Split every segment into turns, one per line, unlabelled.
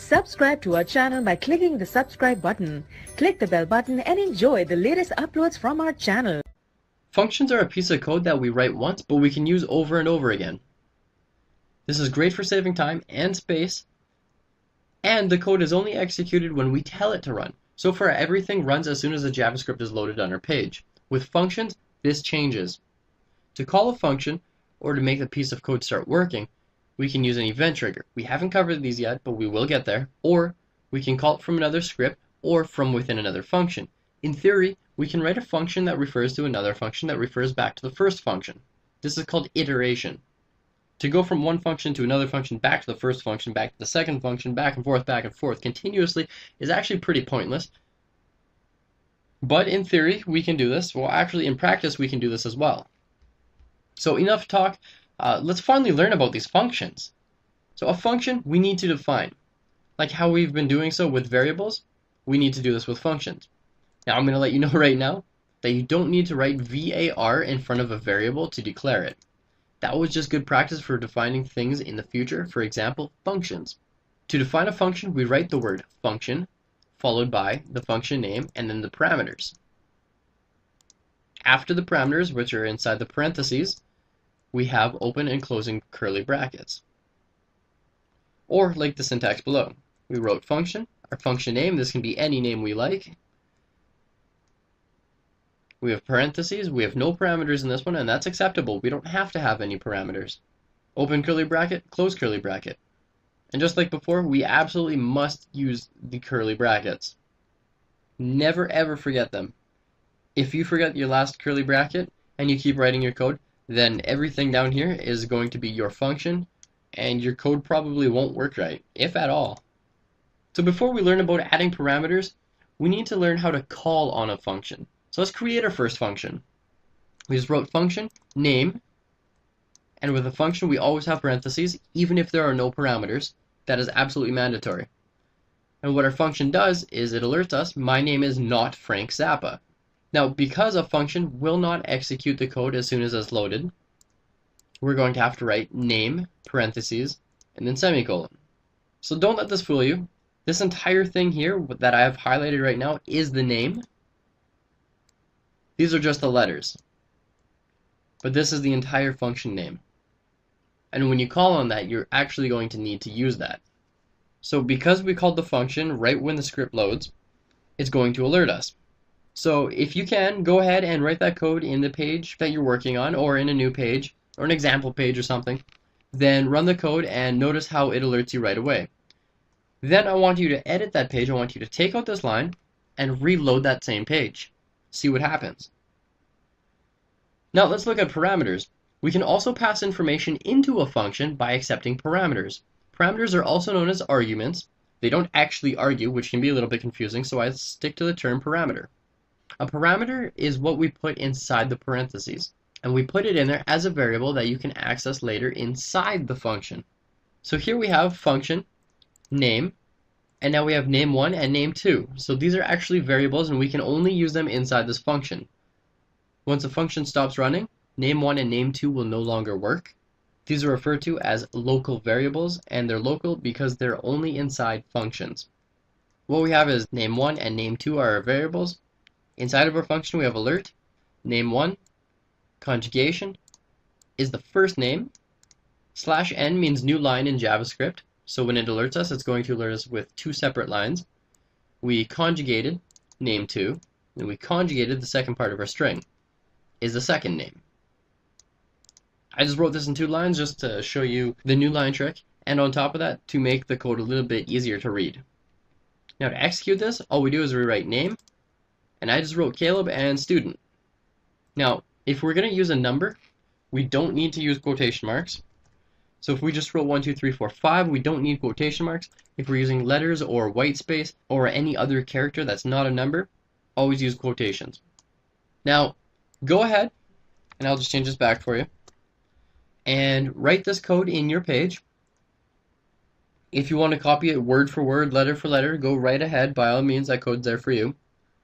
Subscribe to our channel by clicking the subscribe button. Click the bell button and enjoy the latest uploads from our channel.
Functions are a piece of code that we write once, but we can use over and over again. This is great for saving time and space, and the code is only executed when we tell it to run. So far, everything runs as soon as the JavaScript is loaded on our page. With functions, this changes. To call a function, or to make a piece of code start working, we can use an event trigger. We haven't covered these yet, but we will get there. Or we can call it from another script or from within another function. In theory, we can write a function that refers to another function that refers back to the first function. This is called iteration. To go from one function to another function, back to the first function, back to the second function, back and forth continuously is actually pretty pointless. But in theory, we can do this. Well, actually, in practice, we can do this as well. So enough talk. Let's finally learn about these functions. So a function we need to define. Like how we've been doing so with variables, we need to do this with functions. Now I'm going to let you know right now that you don't need to write var in front of a variable to declare it. That was just good practice for defining things in the future, for example, functions. To define a function, we write the word function, followed by the function name, and then the parameters. After the parameters, which are inside the parentheses, we have open and closing curly brackets. Or like the syntax below. We wrote function, our function name, this can be any name we like. We have parentheses, we have no parameters in this one, and that's acceptable. We don't have to have any parameters. Open curly bracket, close curly bracket. And just like before, we absolutely must use the curly brackets. Never ever forget them. If you forget your last curly bracket and you keep writing your code, then everything down here is going to be your function, and your code probably won't work right, if at all. So before we learn about adding parameters, we need to learn how to call on a function. So let's create our first function. We just wrote function, name, and with a function we always have parentheses, even if there are no parameters. That is absolutely mandatory. And what our function does is it alerts us, my name is not Frank Zappa. Now, because a function will not execute the code as soon as it's loaded, we're going to have to write name, parentheses, and then semicolon. So don't let this fool you. This entire thing here that I have highlighted right now is the name. These are just the letters. But this is the entire function name. And when you call on that, you're actually going to need to use that. So because we called the function right when the script loads, it's going to alert us. So if you can, go ahead and write that code in the page that you're working on, or in a new page, or an example page or something. Then run the code and notice how it alerts you right away. Then I want you to edit that page. I want you to take out this line and reload that same page. See what happens. Now let's look at parameters. We can also pass information into a function by accepting parameters. Parameters are also known as arguments. They don't actually argue, which can be a little bit confusing, so I stick to the term parameter. A parameter is what we put inside the parentheses, and we put it in there as a variable that you can access later inside the function. So here we have function, name, and now we have name1 and name2. So these are actually variables, and we can only use them inside this function. Once a function stops running, name1 and name2 will no longer work. These are referred to as local variables, and they're local because they're only inside functions. What we have is name1 and name2 are our variables. Inside of our function we have alert, name1, conjugation is the first name, /n means new line in JavaScript, so when it alerts us, it's going to alert us with two separate lines. We conjugated name2, and we conjugated the second part of our string, is the second name. I just wrote this in 2 lines just to show you the new line trick, and on top of that, to make the code a little bit easier to read. Now to execute this, all we do is rewrite name, and I just wrote Caleb and student. Now, if we're going to use a number, we don't need to use quotation marks. So if we just wrote 1, 2, 3, 4, 5, we don't need quotation marks. If we're using letters or white space or any other character that's not a number, always use quotations. Now, go ahead, and I'll just change this back for you, and write this code in your page. If you want to copy it word for word, letter for letter, go right ahead. By all means, that code's there for you.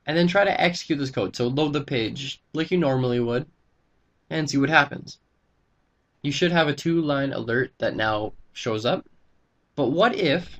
And then try to execute this code. So load the page like you normally would and see what happens. You should have a 2-line alert that now shows up. But what if